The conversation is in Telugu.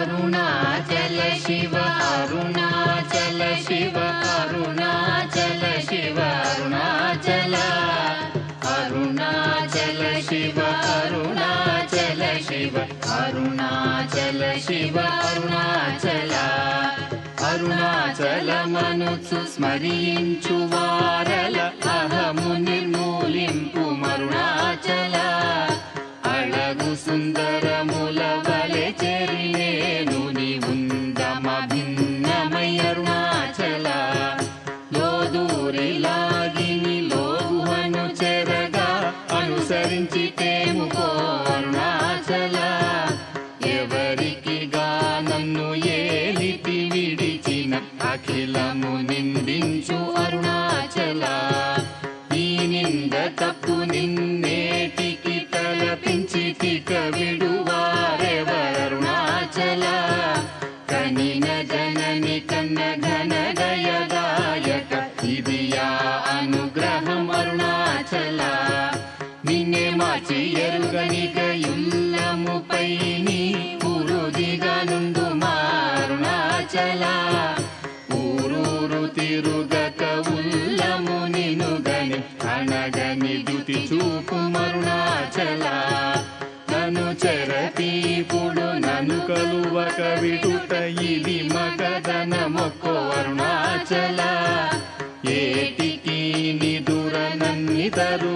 అరుణాచల శివ అరుణాచల శివ అరుణాచల శివ అరుణాచల అరుణాచల శివ అరుణాచల శివ అరుణాచల శివ అరుణాచల అరుణాచలమనుచు స్మరించు వారల అహము నిర్మూలింపు మరుణాచల అళగు సుందరముల వలె చెరినేను నీవుందమ భిన్నమై అరుణాచల లోదూరిలాగిని లోగుహను చెరగా అనుసరించితేము పో అరుణాచల ఎవరికిగా నన్ను ఏలితి విడిచిన అఖిలము నిందించు అరుణాచల ఈ నింద తప్పు నిన్నేటికి తలపించితిక విడువారెవరరుణాచల కనిన జనని కన్న ఘన దయదాయక ఇదియా అనుగ్రహం అరుణాచల నిన్నే మార్చి ఎరుగనిక యుల్లముపై నీ పురుదిగా నుండు మారుణాచల ఊరూరు తిరుగక ఉల్లము నినుగని అనగని దుతి చూపు మరుణాచల నన్ను చెరతీపుడు నన్ను కలువక విడుట ఇది మగదన మొక్కో అరుణాచల ఏటికి నిదుర నన్నిదరు